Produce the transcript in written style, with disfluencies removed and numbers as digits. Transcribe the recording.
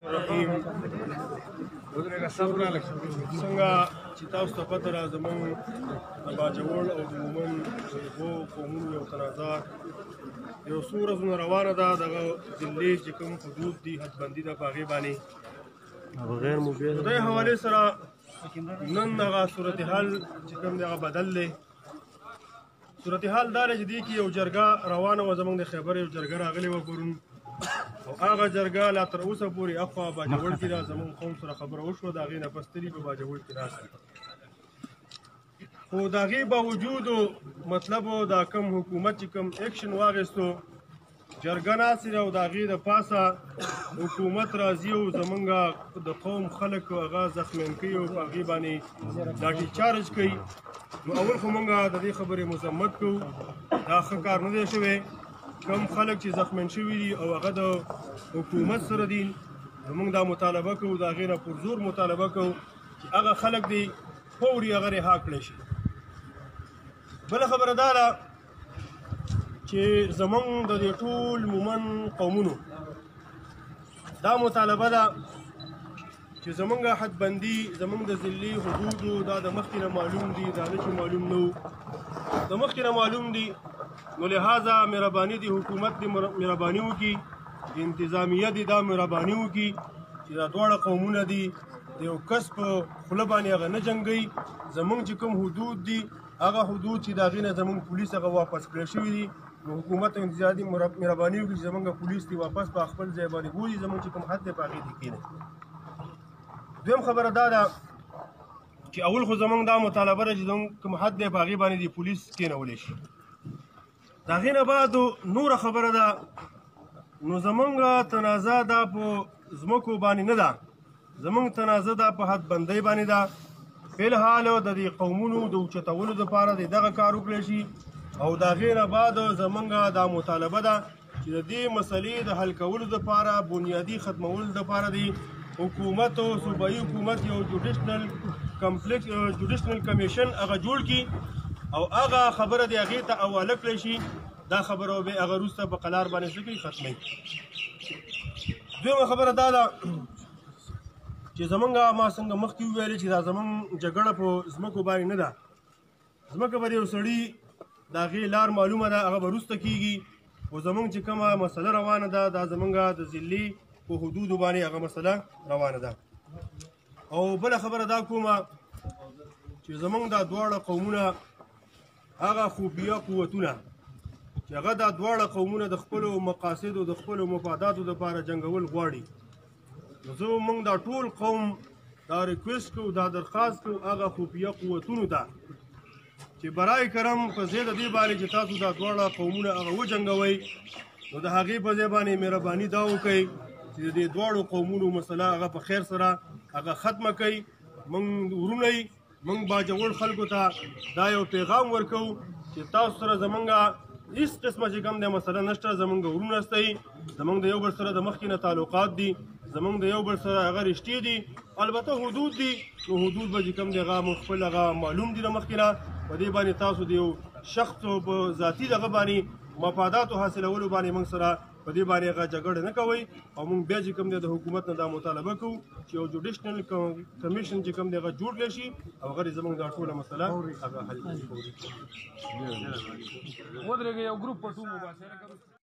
رحیم څنګه چې تاسو ته پته را زموږ د باجوړ او د مومن دوو قومونو یو تنازع یو څو ورځونه روانه ده. دغه ضلعې چې کوم حدود دي حدبندي ده په هغې باندې د دې حوالې سره نن دغه صورتحال چې کوم دی هغه بدل دی. صورتحال دا دی چې دې کې یو جرګه روانه وه، زموږ د خیبر یو جرګه راغلې وه پرون، او هغه جرګه لا تر اوسه پورې اخوا باجوړ کې را زموږ قوم سره خبره وشوه، د هغې نه پس تلي په باجوړ کې راسي. خو د هغې باوجود مطلب دا کم حکومت چې کم اکشن واخیستو، جرګه ناستې ده او د هغې د پاسه حکومت راځي او زمونږ د قوم خلک هغه زخمیان کوي او په هغې باندې لاټي چارج کوي. نو اول خو مونږ د دې خبرې مذمت کوو، دا ښه کار نه دی شوی. کم خلک چې زخمیان شوي دي او هغه د حکومت سره دي، زمونږ دا مطالبه کوو، د هغې نه پرزور مطالبه کوو چې هغه خلک دي فوري هغه رها کړی شي. بله خبره دا ده چې زمونږ د دې ټول مومن قومونو دا مطالبه ده چې زمونږ حدبندي زمونږ د ضلعي حدودو دا د مخکې نه معلوم دي، دا نه چې معلوم نه وو، د مخکې نه معلوم دي. نو لہذا مهرباني دي حکومت دې مهرباني وکړي، انتظامیه دي دا مهرباني وکړي چې دا دواړه قومونه دي د یو کس په خوله باندې هغه نه جنګوي. زمونږ چې کوم حدود دي هغه حدود چې د هغې نه زمونږ پولیس هغه واپس کړی شوي دي، نو حکومت او انتظامي مهرباني وکړي چې زمونږ پولیس دي واپس په خپل ځای باندې بولي، زمونږ چې کوم حد دی په هغې دې کښېنوي. دویم خبره دا ده چې اول خو زمونږ دا مطالبه ده چې زمونږ کوم حد دی په هغې باندې د پولیس کښېنولی شي. د هغې نه بعد نوره خبره ده، نو زمونږ تنازع دا په ځمکو باندې نه ده، زمونږ تنازع دا په حدبندۍ باندې ده. فلحال د دې قومونو د اوچتولو دپاره د دغه کار وکړی شي، او د هغې نه بعد زمونږ دا مطالبه ده چې د دې مسلې د حل کولو دپاره بنیادي ختمولو دپاره د حکومت او صوبایي حکومت یو جوډیشنل کمیشن هغه جوړ کړي او هغه خبره د هغې ته حواله کړی شي. دا خبره به هغه وروسته په قلار باندې څه کوي ختموي. دویمه خبره دا ده چې زمونږ ما څنګه مخکې وویلې چې دا زمونږ جګړه په ځمکو باندې نه ده، ځمکه به د یو سړي د هغې لار معلومه ده، هغه به وروسته کېږي. خو زمونږ چې کومه مسله روانه ده دا زمونږ د ضلعي په حدودو باندې هغه مسله روانه ده. او بله خبره دا کومه چې زمونږ دا دواړه قومونه هغه خوبیه قوتونه چې هغه دا دواړه قومونه د خپلو مقاصدو د خپلو مفاداتو دپاره جنګول غواړي، نو زه موږ دا ټول قوم دا ریکویسټ کوو، دا درخواست کوو هغه خفیه قوتونو ته چې برای کرم په ضد د دې باندې چې تاسو دا دواړه قومونه هغه وجنګوئ، نو د هغې په ځای باندې مهرباني دا وکئ چې د دې دواړو قومونو مسله هغه په خیر سره هغه ختمه کوي. موږ ورونه یې، موږ باجوړ خلکو ته دا یو پیغام ورکوو چې تاسو سره زمونږ هېڅ قسمه چې کوم دی مسله نشته، زمونږ ورونه یاستئ، زمونږ د یو بل سره د مخکې نه تعلقات دي، زمونږ د یو بل سره هغه رشتې دي، البته حدود دي، نو حدود به چې کوم دی هغه موږ خپل هغه معلوم دي د مخکې نه. په دې باندې تاسو د یو شخص په ذاتي دغه باندې مفاداتو حاصلولو باندې موږ سره په دې باندې هغه جګړه نه کوئ، او موږ بیا چې کوم دی د حکومت نه دا مطالبه کوو چې یو جوډیشنل کمیشن چې کوم دی هغه جوړ کړی شي او هغه زموږ دا ټوله مسله هغه حل کړي. ودرېږئ یو ګروپ په ټول مباحثه